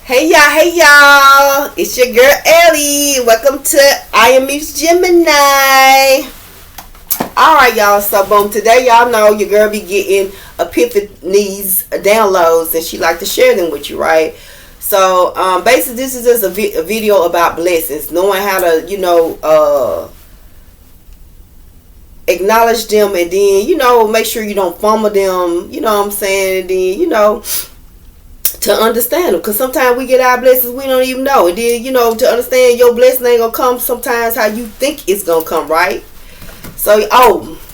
Hey y'all, it's your girl Ellie. Welcome to I Am Miss Gemini. Alright y'all, so boom, today y'all know your girl be getting epiphanies, downloads, and she like to share them with you, right? So basically this is just a video about blessings, knowing how to, acknowledge them, and then, make sure you don't fumble them, you know what I'm saying, and then, to understand them, because sometimes we get our blessings we don't even know, and then to understand your blessing ain't gonna come sometimes how you think it's gonna come, right? So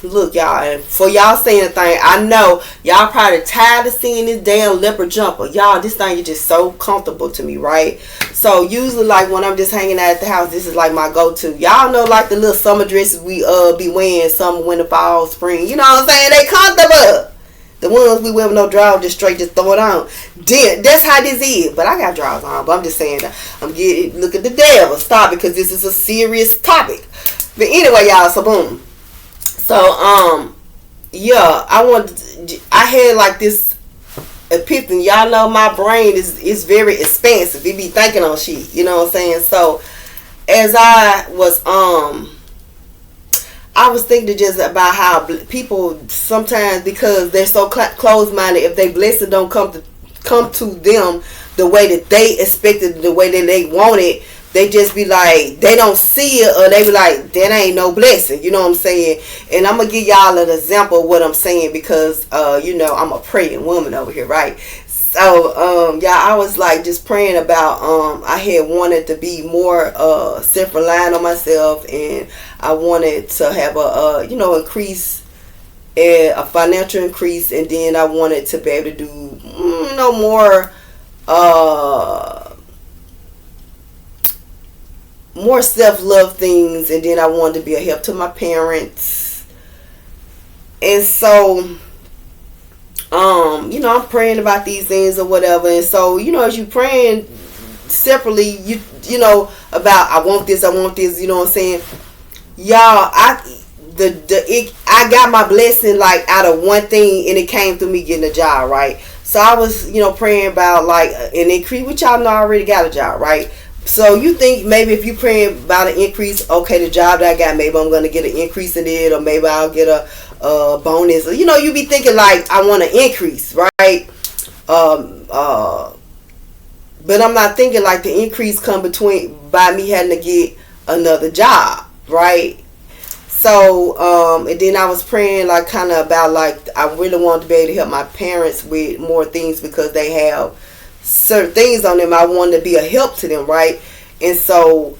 look y'all, and for y'all saying a thing, I know y'all probably tired of seeing this damn leopard jumper. Y'all, this thing is just so comfortable to me, right? So usually like when I'm just hanging out at the house, this is like my go-to. Y'all know like the little summer dresses we be wearing summer, winter, fall, spring, you know what I'm saying? They comfortable. The ones we wear with no drawers, just straight, just throw it on. Then that's how this is. But I got drawers on. But I'm just saying that look at the devil. Stop it, because this is a serious topic. But anyway, y'all. So boom. So yeah, I had like this epiphany. Y'all know my brain is very expansive. It be thinking on shit. You know what I'm saying? So as I was thinking just about how people sometimes, because they're so closed-minded, if they blessing don't come to them the way that they expected, the way that they want it, they just be like, they don't see it, or they be like, that ain't no blessing. You know what I'm saying? And I'm going to give y'all an example of what I'm saying, because, I'm a praying woman over here, right? So, I was like just praying about, I had wanted to be more self-reliant on myself, and I wanted to have increase, a financial increase, and then I wanted to be able to do, more self-love things, and then I wanted to be a help to my parents. And so I'm praying about these things or whatever, and so as you praying separately, about I want this, you know what I'm saying, y'all, I got my blessing like out of one thing, and it came through me getting a job, right? So I was praying about like an increase, which y'all know I already got a job, right? So you think maybe if you praying about an increase, okay, the job that I got, maybe I'm gonna get an increase in it, or maybe I'll get a bonus, or you be thinking like I want an increase, right? But I'm not thinking like the increase come by me having to get another job, right? So and then I was praying like kind of about like I really wanted to be able to help my parents with more things, because they have certain things on them. I wanted to be a help to them, right? And so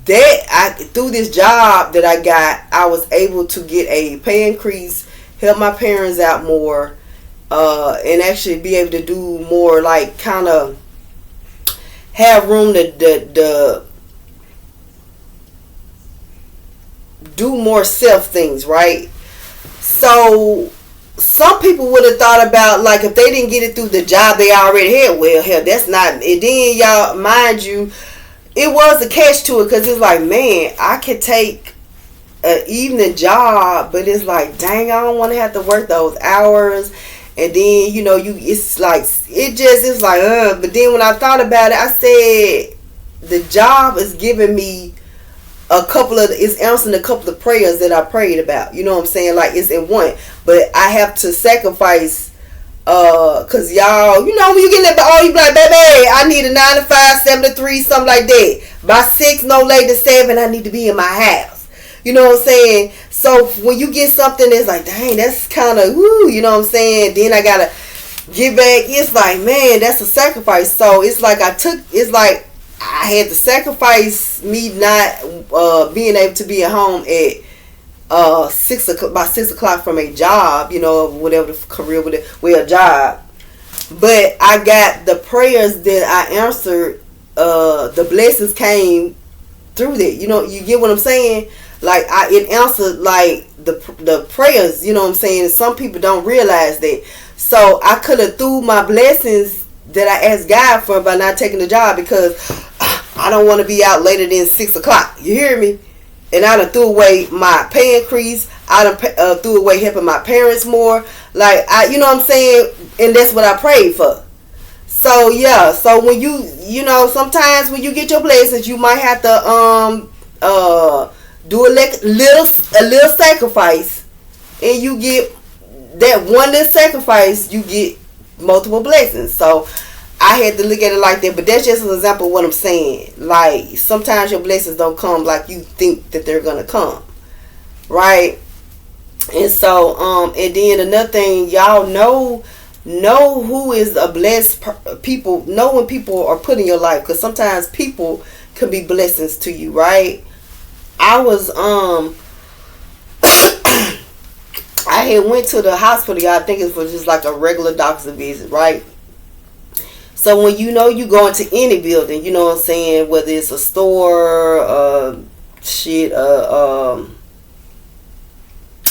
through this job that I got, I was able to get a pay increase, help my parents out more, and actually be able to do more, like kind of have room to do more self things, right? So some people would have thought about like if they didn't get it through the job they already had, well, hell, that's not. And then y'all, mind you, it was a catch to it, because it's like, man, I could take an evening job, but it's like, dang, I don't want to have to work those hours. And then it's like it's like but then when I thought about it, I said the job is giving me it's answering a couple of prayers that I prayed about. You know what I'm saying? Like it's in one, but I have to sacrifice, cause y'all, when you get that, you be like, baby, I need a 9 to 5, 7 to 3, something like that. By 6, no later than 7, I need to be in my house. You know what I'm saying? So when you get something that's like, dang, that's kind of woo, you know what I'm saying? Then I gotta get back. It's like, man, that's a sacrifice. So it's like I had to sacrifice me not being able to be at home at 6 o'clock from a job, whatever the career with a job. But I got the prayers that I answered. The blessings came through that. You get what I'm saying? Like it answered like the prayers. You know what I'm saying? And some people don't realize that. So I could have threw my blessings that I asked God for by not taking the job, because I don't want to be out later than 6 o'clock. You hear me? And I done threw away my pay increase. I done threw away helping my parents more. Like, you know what I'm saying? And that's what I prayed for. So So yeah, so when you know, sometimes when you get your blessings, you might have to do a little sacrifice, and you get that one little sacrifice, you get multiple blessings. So I had to look at it like that, but that's just an example of what I'm saying. Like, sometimes your blessings don't come like you think that they're gonna come, right? And so and then another thing, y'all know who is a blessed people. Know when people are put in your life, because sometimes people can be blessings to you, right? I was I had went to the hospital, y'all. I think it was just like a regular doctor's visit, right? So when you know you go into any building, you know what I'm saying, whether it's a store,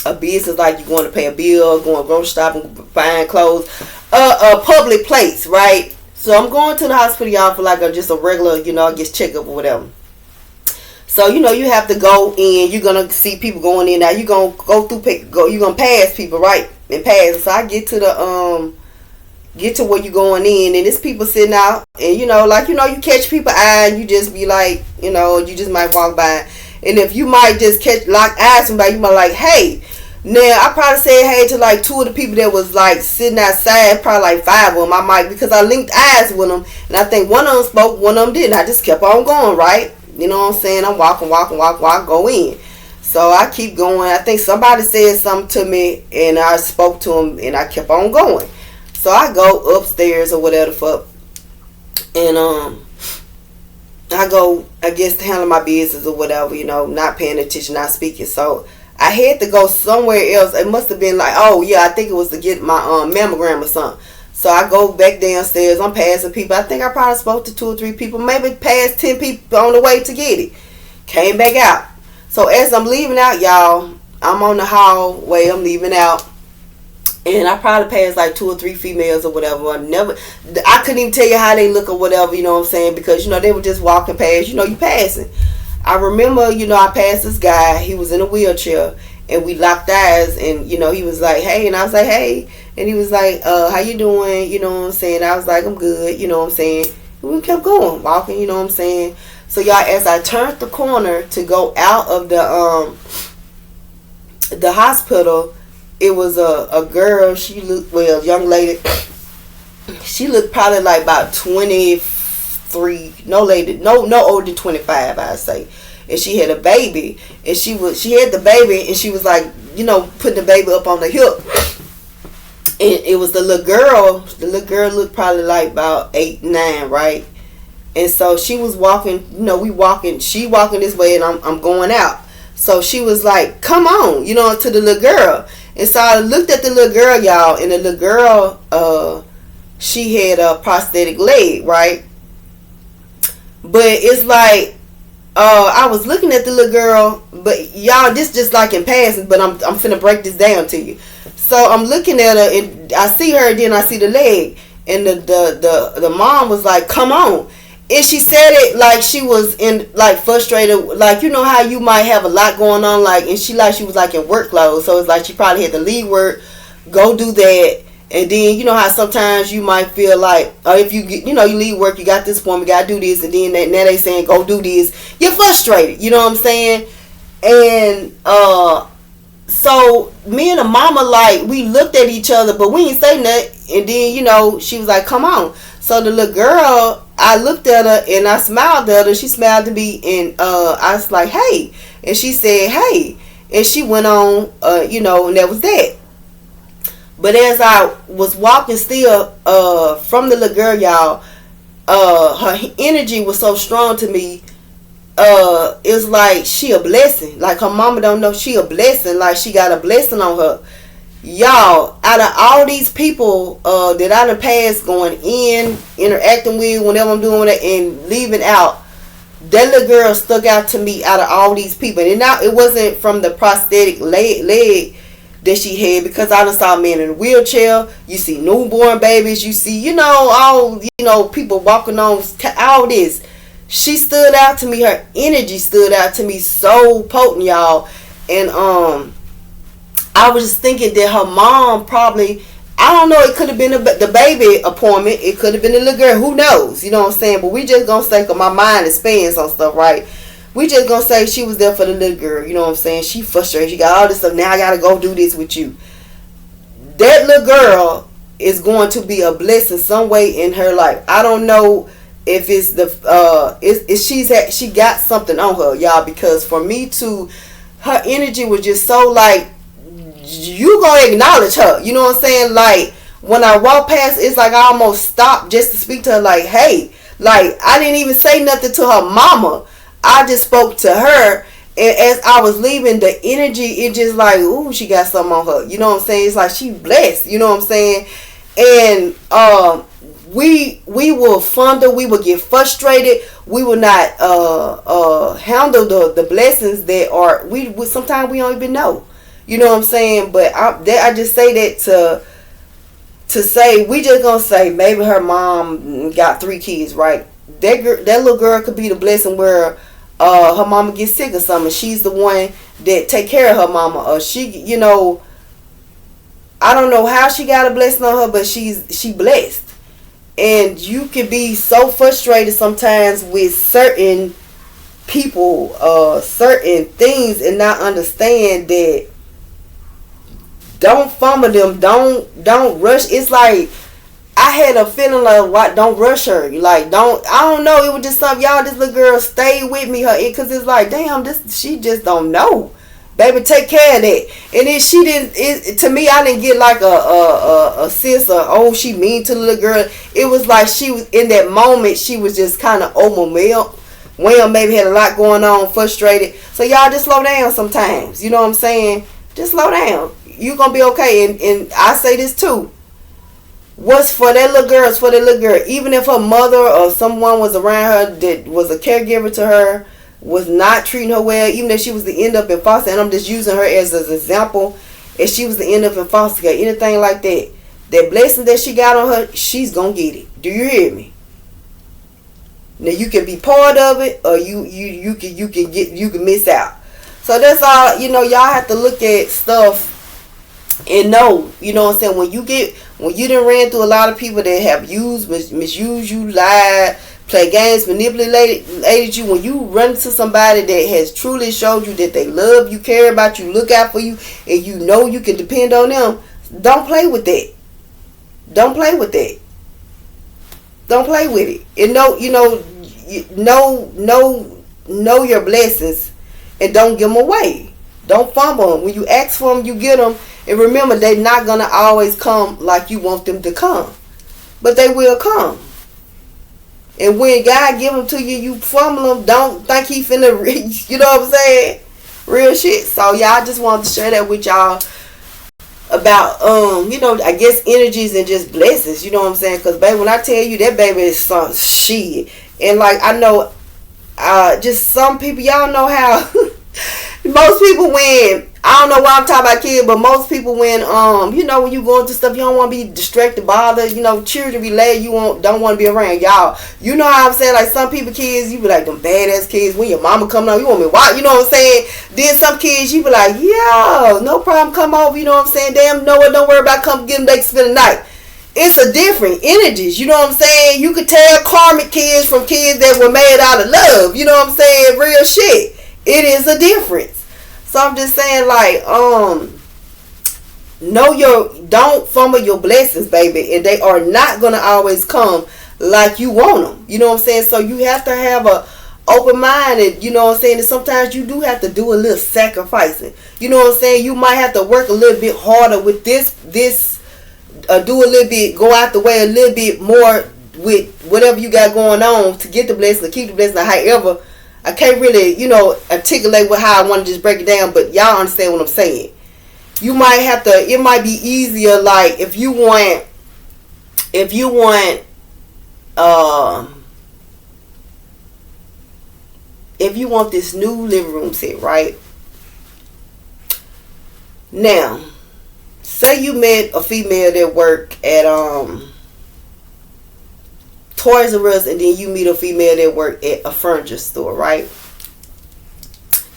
a business, like you going to pay a bill, going grocery shopping, buying clothes, a public place, right? So I'm going to the hospital, y'all, for like just a regular, I guess checkup or whatever. So you have to go in. You're gonna see people going in. Now you're gonna you're gonna pass people, right? And pass. So I get to where you're going in, and it's people sitting out, and you catch people eye, and you just be like, you just might walk by, and if you might just lock eyes with somebody, you might like, hey. Now I probably said hey to like 2 of the people that was like sitting outside, probably like 5 of them. I might, because I linked eyes with them, and I think one of them spoke, one of them didn't. I just kept on going, right? You know what I'm saying? I'm walking, go in. So I keep going. I think somebody said something to me, and I spoke to him, and I kept on going. So I go upstairs or whatever the fuck, and I go, I guess, to handle my business or whatever, not paying attention, not speaking. So I had to go somewhere else. It must have been like, oh yeah, I think it was to get my mammogram or something. So I go back downstairs. I'm passing people. I think I probably spoke to 2 or 3 people, maybe past 10 people on the way to get it. Came back out. So as I'm leaving out, y'all, I'm on the hallway. I'm leaving out, and I probably passed like 2 or 3 females or whatever. I couldn't even tell you how they look or whatever. You know what I'm saying? Because they were just walking past. You passing. I remember, I passed this guy. He was in a wheelchair, and we locked eyes, and he was like, hey, and I was like, hey. And he was like, how you doing? You know what I'm saying? I was like, I'm good. You know what I'm saying? And we kept going, walking, you know what I'm saying? So, y'all, as I turned the corner to go out of the hospital, it was a girl. She looked, well, young lady. She looked probably like about 23, no older than 25, I'd say. And she had a baby. And she had the baby, and she was like, putting the baby up on the hip. And it was the little girl. The little girl looked probably like about 8, 9, right? And so she was walking. She walking this way, and I'm going out. So she was like, "Come on," to the little girl. And so I looked at the little girl, y'all, and the little girl, she had a prosthetic leg, right? But it's like, I was looking at the little girl, but y'all, this just like in passing. But I'm finna break this down to you. So I'm looking at her, and I see her, and then I see the leg, and the mom was like, "Come on," and she said it like she was in like frustrated, like how you might have a lot going on, like, and she was like in work clothes, so it's like she probably had to leave work, go do that, and then how sometimes you might feel like, if you get, you leave work, you got this appointment, gotta do this, and then now they saying go do this, you're frustrated, you know what I'm saying, and so me and the mama, like, we looked at each other, but we ain't say nothing. And then, she was like, "Come on." So the little girl, I looked at her and I smiled at her. She smiled to me, and I was like, "Hey." And she said, "Hey." And she went on, and that was that. But as I was walking still from the little girl, y'all, her energy was so strong to me. It's like she a blessing. Like her mama don't know she a blessing. Like she got a blessing on her. Y'all, out of all these people that I done passed, going in, interacting with, whenever I'm doing it, and leaving out, that little girl stuck out to me out of all these people. And now it wasn't from the prosthetic leg that she had, because I done saw men in a wheelchair. You see newborn babies. You see, all people walking on all this. She stood out to me. Her energy stood out to me so potent, y'all. And I was just thinking that her mom probably I don't know. It could have been the baby appointment. It could have been the little girl. Who knows? You know what I'm saying? But we just gonna say, cause my mind expands on stuff, right? We just gonna say she was there for the little girl. You know what I'm saying? She frustrated. She got all this stuff. Now I gotta go do this with you. That little girl is going to be a blessing some way in her life. I don't know if it's she got something on her, y'all. Because for me to, her energy was just so like, you gonna acknowledge her. You know what I'm saying? Like, when I walk past, it's like I almost stopped just to speak to her. Like, hey, like, I didn't even say nothing to her mama. I just spoke to her. And as I was leaving, the energy, it just like, ooh, she got something on her. You know what I'm saying? It's like she blessed. You know what I'm saying? And we will fumble. We will get frustrated. We will not handle the blessings that are, we sometimes we don't even know. You know what I'm saying? But I just say that to say, we just gonna say maybe her mom got 3 kids, right? That little girl could be the blessing where her mama gets sick or something. She's the one that take care of her mama. Or she, you know, I don't know how she got a blessing on her, but she blessed. And you can be so frustrated sometimes with certain people, certain things, and not understand that. Don't fumble them. Don't rush. It's like I had a feeling like, what? Don't rush her. Like, don't. I don't know. It was just something, y'all. This little girl stayed with me. Because it's like, damn. She just don't know. Baby, take care of that. And then she didn't. To me, I didn't get like a sense of, oh, she mean to the little girl. It was like she was in that moment. She was just kind of overwhelmed. Maybe had a lot going on, frustrated. So y'all just slow down sometimes. You know what I'm saying? Just slow down. You gonna be okay. And I say this too. What's for that little girl is for that little girl. Even if her mother or someone was around her that was a caregiver to her, was not treating her well, even if she was to end up in foster, and I'm just using her as an example, if she was to end up in foster care, anything like that, that blessing that she got on her, she's gonna get it. Do you hear me? Now you can be part of it, or you can miss out. So that's all. You know, y'all have to look at stuff and know, you know what I'm saying, when you done ran through a lot of people that have used, misused you, lied, play games, manipulated you, when you run into somebody that has truly showed you that they love you, care about you, look out for you, and you know you can depend on them, don't play with that. Don't play with that. Don't play with it. And know your blessings, and don't give them away. Don't fumble them. When you ask for them, you get them. And remember, they're not going to always come like you want them to come. But they will come. And when God give them to you, you fumble them. Don't think he finna reach. You know what I'm saying? Real shit. So, y'all, just wanted to share that with y'all about, I guess energies and just blessings. You know what I'm saying? Because, baby, when I tell you that baby is some shit. And, like, I know just some people, y'all know how most people when, I don't know why I'm talking about kids, but most people when when you going through stuff, you don't want to be distracted, bothered, children be late, don't want to be around y'all. You know how I'm saying, like some people kids, you be like them badass kids, when your mama coming out, you want me to watch, you know what I'm saying? Then some kids, you be like, yo, no problem, come over, you know what I'm saying? Damn, no, don't worry about, come get them, they can spend the night. It's a different energies, you know what I'm saying? You could tell karmic kids from kids that were made out of love, you know what I'm saying? Real shit. It is a difference. So I'm just saying, like, don't fumble your blessings, baby, and they are not gonna always come like you want them. You know what I'm saying? So you have to have a open mind, and you know what I'm saying. And sometimes you do have to do a little sacrificing. You know what I'm saying? You might have to work a little bit harder with this, do a little bit, go out the way a little bit more with whatever you got going on to get the blessing, to keep the blessing. However, I can't really, articulate how I want to just break it down, but y'all understand what I'm saying. You might have to, it might be easier, like, if you want this new living room set, right? Now, say you met a female that work at, Toys R Us, and then you meet a female that work at a furniture store, right?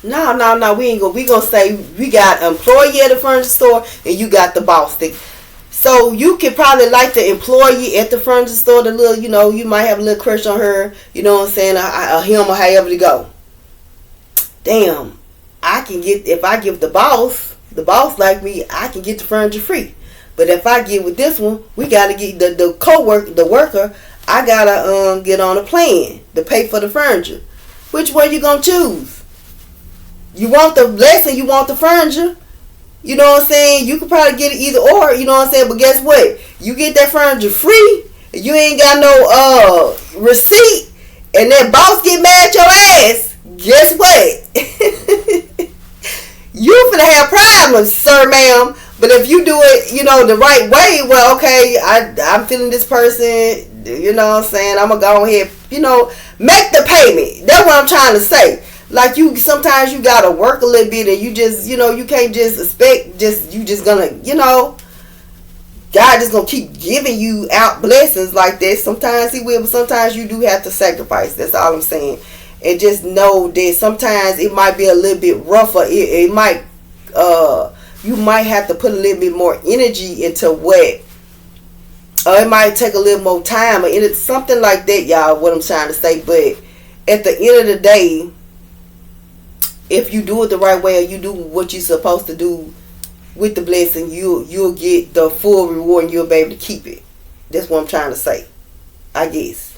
No, we ain't gonna. We gonna say we got an employee at the furniture store, and you got the boss. So you could probably like the employee at the furniture store, the little, you might have a little crush on her, you know what I'm saying, or him, or however to go. Damn, I can get, if I give the boss like me, I can get the furniture free. But if I get with this one, we gotta get the co-worker, the worker, I gotta get on a plan to pay for the furniture. Which one you gonna choose? You want the lesson, you want the furniture. You know what I'm saying? You could probably get it either or, you know what I'm saying? But guess what? You get that furniture free, you ain't got no receipt, and that boss get mad at your ass. Guess what? You finna have problems, sir, ma'am. But if you do it, the right way, well, okay, I'm feeling this person, you know what I'm saying? I'm gonna go ahead, make the payment. That's what I'm trying to say. Like, sometimes you gotta work a little bit, and you just, you can't just expect, you just gonna, God just gonna keep giving you out blessings like this. Sometimes He will, but sometimes you do have to sacrifice. That's all I'm saying. And just know that sometimes it might be a little bit rougher. It might, you might have to put a little bit more energy into what, or it might take a little more time, or it's something like that, y'all, what I'm trying to say. But at the end of the day, if you do it the right way, or you do what you're supposed to do with the blessing, you'll get the full reward, and you'll be able to keep it. That's what I'm trying to say, I guess.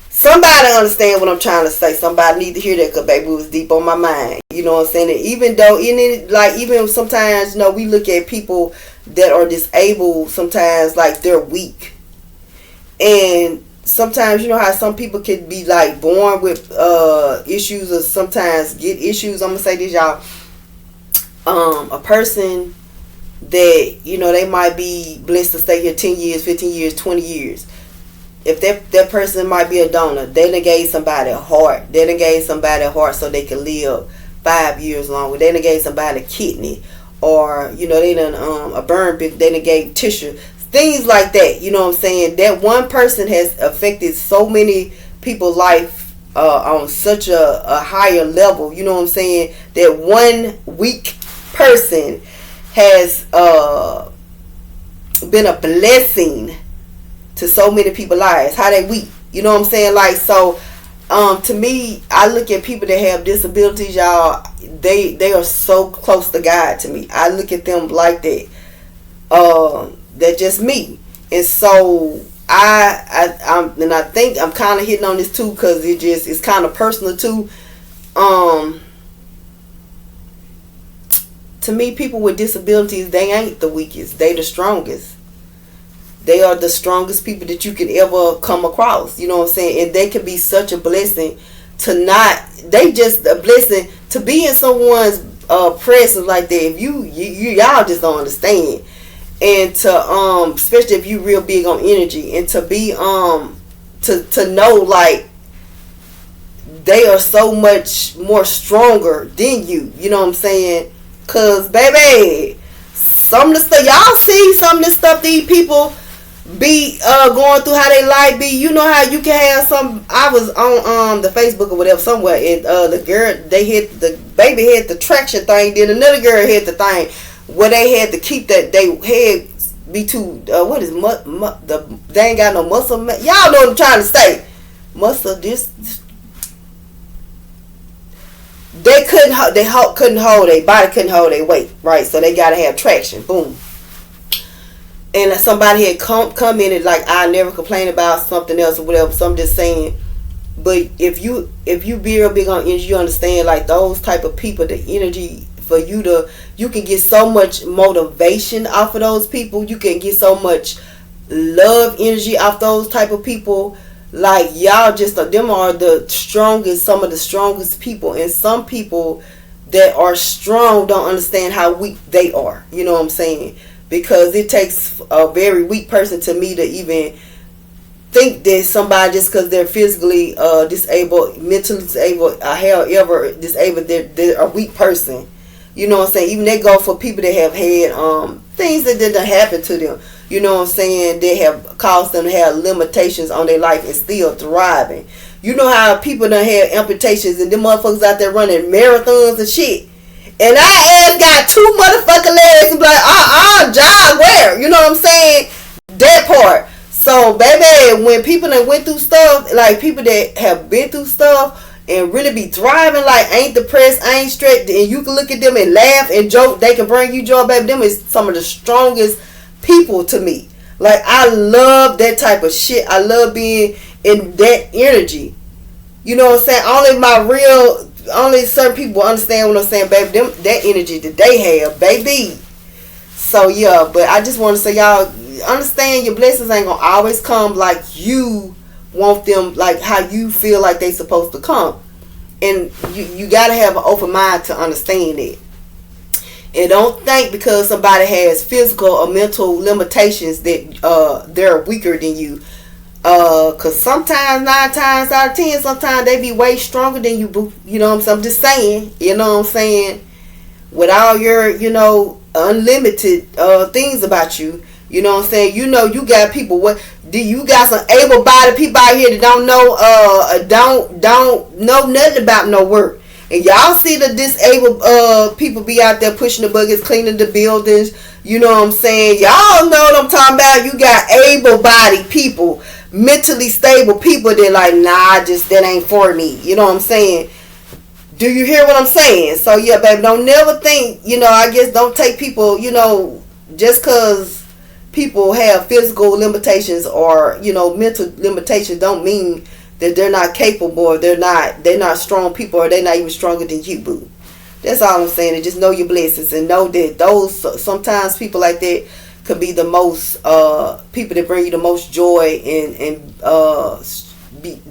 Somebody understand what I'm trying to say. Somebody need to hear that, because baby, it was deep on my mind. You know what I'm saying? And even though, even sometimes, we look at people that are disabled, sometimes like they're weak. And sometimes, how some people can be like born with issues, or sometimes get issues. I'm going to say this, y'all. A person that, they might be blessed to stay here 10 years, 15 years, 20 years. If that person might be a donor, they done gave somebody a heart. They done gave somebody a heart so they can live 5 years longer. They done gave somebody a kidney, or they done a burn. They done gave tissue, things like that. You know what I'm saying? That one person has affected so many people's life on such a higher level. You know what I'm saying? That one weak person has been a blessing to so many people's lives. How they weak, you know what I'm saying? Like, so to me, I look at people that have disabilities, y'all, they are so close to God to me. I look at them like that. They're just me. And so I think I'm kind of hitting on this too, because it's kind of personal too. To me, people with disabilities, they ain't the weakest, they the strongest. They are the strongest people that you could ever come across. You know what I'm saying? And they can be such a blessing to they just a blessing to be in someone's presence like that. If y'all just don't understand. And to especially if you real big on energy, and to be to know like they are so much more stronger than you. You know what I'm saying? Cause baby, some of the stuff y'all see, some of the stuff these people be going through, how they life be. You know how you can have some. I was on the Facebook or whatever somewhere, and the girl, the baby had the traction thing, then another girl had the thing where they had to keep that they had be too what is they ain't got no muscle. Y'all know what I'm trying to say. Muscle they couldn't hold their body, couldn't hold their weight, right? So they gotta have traction. Boom. And somebody had come in and like, I never complain about something else or whatever. So I'm just saying, but if you be real big on energy, you understand like those type of people, the energy for you can get so much motivation off of those people. You can get so much love energy off those type of people. Like y'all just them are the strongest, some of the strongest people. And some people that are strong don't understand how weak they are. You know what I'm saying? Because it takes a very weak person to me to even think that somebody, just because they're physically disabled, mentally disabled, however disabled, they're a weak person. You know what I'm saying? Even they go for people that have had things that didn't happen to them. You know what I'm saying? They have caused them to have limitations on their life and still thriving. You know how people done had amputations and them motherfuckers out there running marathons and shit. And I ass got 2 motherfucking legs and be like, job where? You know what I'm saying? That part. So, baby, when people that went through stuff, like people that have been through stuff and really be thriving, like ain't depressed, ain't stressed, and you can look at them and laugh and joke, they can bring you joy, baby. Them is some of the strongest people to me. Like, I love that type of shit. I love being in that energy. You know what I'm saying? Only certain people understand what I'm saying, baby. That energy that they have, baby. So, yeah, but I just want to say, y'all, understand your blessings ain't going to always come like you want them, like how you feel like they supposed to come. And you got to have an open mind to understand it. And don't think because somebody has physical or mental limitations that they're weaker than you. Because sometimes, 9 times out of 10, sometimes they be way stronger than you, boo. You know what I'm saying? I'm just saying, you know what I'm saying? With all your, unlimited things about you. You know what I'm saying? You know you got people. You got some able-bodied people out here that don't know nothing about no work. And y'all see the disabled people be out there pushing the buckets, cleaning the buildings. You know what I'm saying? Y'all know what I'm talking about. You got able-bodied people, mentally stable people that like, nah, just that ain't for me. You know what I'm saying? Do you hear what I'm saying? So yeah, baby, don't never think, I guess don't take people, just because people have physical limitations or, mental limitations don't mean that they're not capable or they're not strong people or they're not even stronger than you, boo. That's all I'm saying. And just know your blessings and know that those, sometimes people like that could be the most, people that bring you the most joy and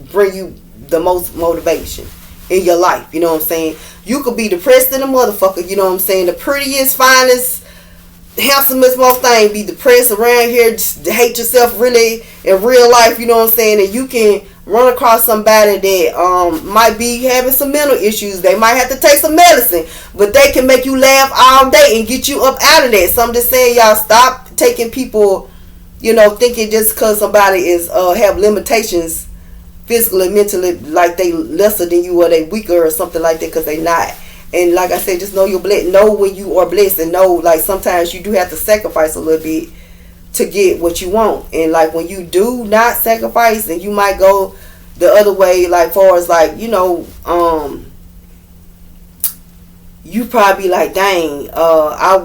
bring you the most motivation in your life. You know what I'm saying? You could be depressed in a motherfucker. You know what I'm saying? The prettiest, finest, handsomest, most thing, be depressed around here, just hate yourself really in real life. You know what I'm saying? And you can run across somebody that might be having some mental issues. They might have to take some medicine, but they can make you laugh all day and get you up out of that. So I'm just saying, y'all, stop taking people, thinking just because somebody is have limitations physically and mentally, like they lesser than you or they weaker or something like that, because they not. And like I said, just know you're blessed. Know when you are blessed, and know like sometimes you do have to sacrifice a little bit to get what you want. And like when you do not sacrifice, and you might go the other way, like far as like, you probably like, dang, I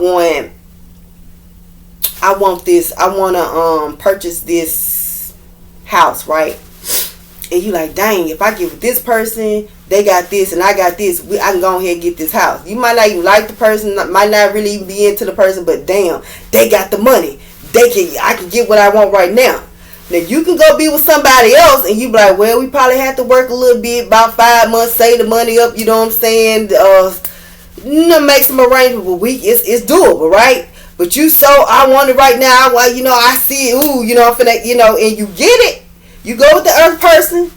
want this, I want to purchase this house, right? And you like, dang, if I give this person, they got this and I got this, I can go ahead and get this house. You might not even like the person, might not really even be into the person, but damn, they got the money. I can get what I want right now. Now you can go be with somebody else and you be like, well, we probably have to work a little bit, about 5 months, save the money up, you know what I'm saying? Make some arrangements, but it's doable, right? But I want it right now. Well, I see it, ooh, I'm finna, and you get it. You go with the other person,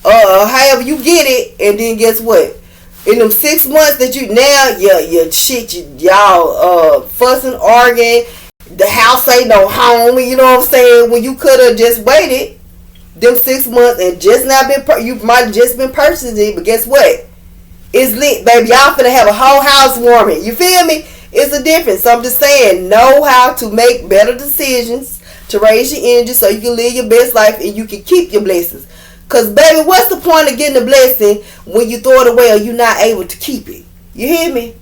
however you get it, and then guess what? In them 6 months that y'all fussing, arguing, the house ain't no home, you know what I'm saying? When you could have just waited them 6 months and just not been, you might have just been purchasing it, but guess what? It's lit, baby. Y'all finna have a whole house warming. You feel me? It's a difference. So I'm just saying, know how to make better decisions to raise your energy so you can live your best life and you can keep your blessings. Because, baby, what's the point of getting a blessing when you throw it away or you're not able to keep it? You hear me?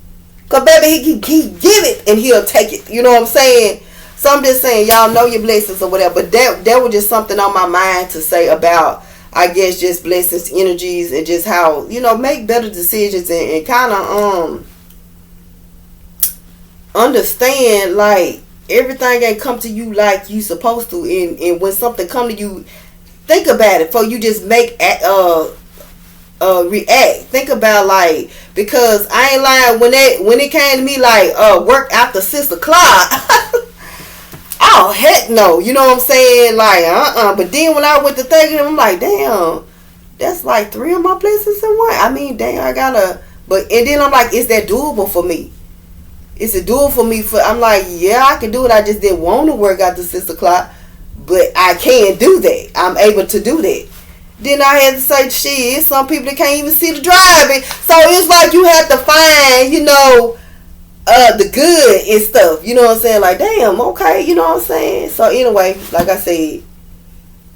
Because, baby, he give it and he'll take it. You know what I'm saying? So I'm just saying, y'all know your blessings or whatever. But that was just something on my mind to say about, I guess, just blessings, energies, and just how, make better decisions and kind of understand, like, everything ain't come to you like you supposed to. And when something come to you, think about it before you just react. Think about, like, because I ain't lying, when it came to me like work after 6 o'clock, oh heck no, you know what I'm saying? Like but then when I went to thinking, I'm like, damn, that's like 3 of my blessings in one. I mean, damn, I gotta, and then I'm like, is that doable for me? Is it doable for me? I'm like, yeah, I can do it. I just didn't want to work after 6 o'clock, but I can do that. I'm able to do that. Then I had to say, shit, some people that can't even see the driving. So it's like you have to find, the good and stuff. You know what I'm saying? Like, damn, okay, you know what I'm saying? So anyway, like I said,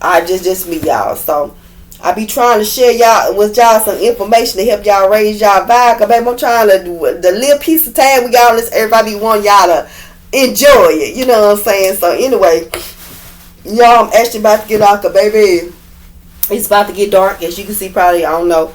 I just me, y'all. So I be trying to share y'all with y'all some information to help y'all raise y'all vibe. Cause baby, I'm trying to do the little piece of time we got on this. Everybody want y'all to enjoy it. You know what I'm saying? So anyway, y'all, I'm actually about to get off. Cause baby, it's about to get dark. As you can see, probably I don't know.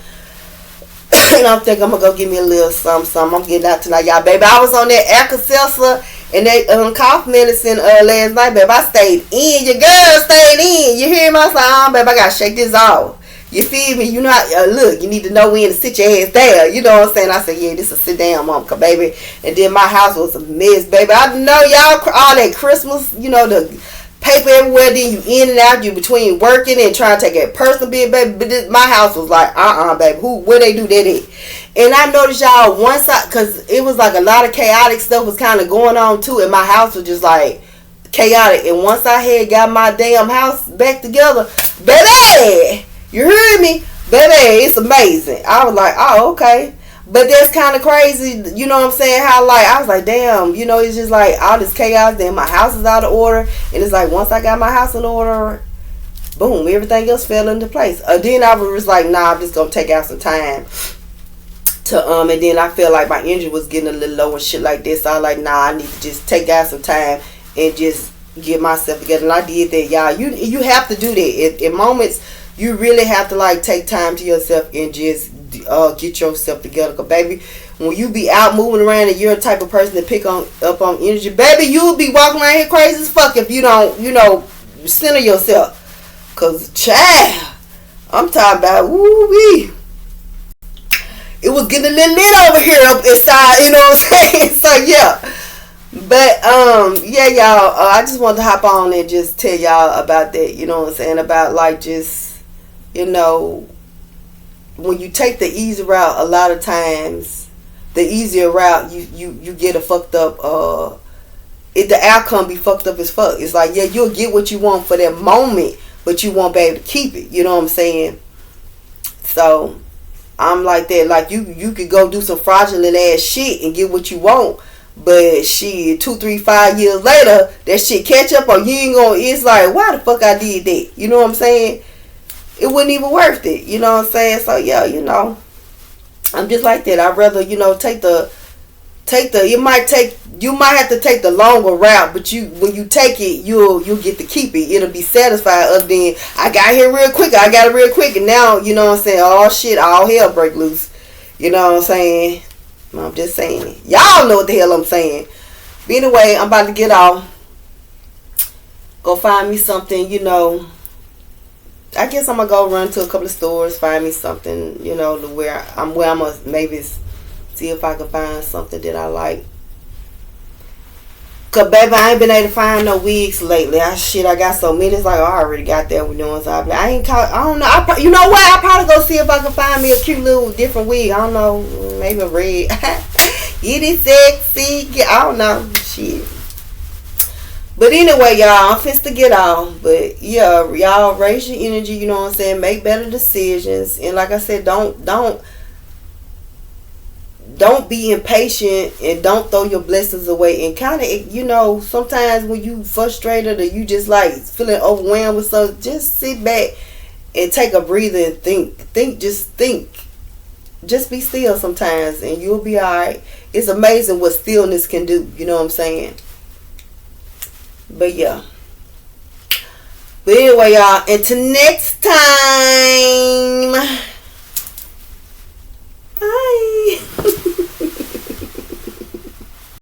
And I'm thinking I'm gonna go give me a little something. I'm getting out tonight, y'all. Baby, I was on that Alka-Seltzer and that cough medicine last night, baby. I stayed in. Your girl stayed in. You hear me? I was like, baby, I gotta shake this off. You feel me? You know, look, you need to know when to sit your ass down. You know what I'm saying? I said, yeah, this is a sit down mom, baby. And then my house was a mess, baby. I know y'all all that Christmas, you know, the paper everywhere, then you in and out, you between working and trying to take a personal bit, baby. But my house was like, baby, where they do that at? And I noticed y'all one side, because it was like a lot of chaotic stuff was kind of going on too, and my house was just like chaotic. And once I had got my damn house back together, baby, you heard me? Baby, it's amazing. I was like, oh, okay. But that's kind of crazy, you know what I'm saying? How, like, I was like, damn, you know, it's just like all this chaos. Then my house is out of order. And it's like, once I got my house in order, boom, everything else fell into place. Then I was like, nah, I'm just going to take out some time to, and then I felt like my engine was getting a little low and shit like this. So I was like, nah, I need to just take out some time and just get myself together. And I did that, y'all. You have to do that. In moments, you really have to, like, take time to yourself and just get yourself together. Cause baby, when you be out moving around and you're the type of person that pick up on energy, baby, you'll be walking around here crazy as fuck if you don't, you know, center yourself. Cause child, I'm talking about woo-wee. It was getting a little lit over here up inside, you know what I'm saying? So yeah. But yeah, y'all, I just wanted to hop on and just tell y'all about that, you know what I'm saying? About like just, you know, when you take the easy route, a lot of times the easier route you get a fucked up the outcome be fucked up as fuck. It's like, yeah, you'll get what you want for that moment, but you won't be able to keep it, you know what I'm saying? So I'm like that. Like you could go do some fraudulent ass shit and get what you want, but shit, 2, 3, 5 years later that shit catch up, or you ain't gonna, it's like, why the fuck I did that, you know what I'm saying? It wasn't even worth it, you know what I'm saying? So yeah, you know, I'm just like that. I'd rather, you know, you might have to take the longer route, but when you take it, you'll get to keep it. It'll be satisfied. Other than I got here real quick, and now, you know what I'm saying, oh shit, all hell break loose. You know what I'm saying? I'm just saying. Y'all know what the hell I'm saying. But anyway, I'm about to get off. Go find me something, you know. I guess I'm gonna go run to a couple of stores, find me something, you know, to where I'm gonna maybe see if I can find something that I like. Cause baby, I ain't been able to find no wigs lately. I got so many. It's like, oh, I already got that. We doing so I don't know. You know what? I'll probably go see if I can find me a cute little different wig. I don't know, maybe a red. Get it sexy. I don't know. Shit. But anyway, y'all, I'm fixed to get off. But yeah, y'all raise your energy, you know what I'm saying? Make better decisions. And like I said, don't be impatient and don't throw your blessings away. And kind of, you know, sometimes when you frustrated or you just like feeling overwhelmed with something, just sit back and take a breather and think. Just be still sometimes and you'll be alright. It's amazing what stillness can do, you know what I'm saying? But yeah. But anyway, y'all, until next time.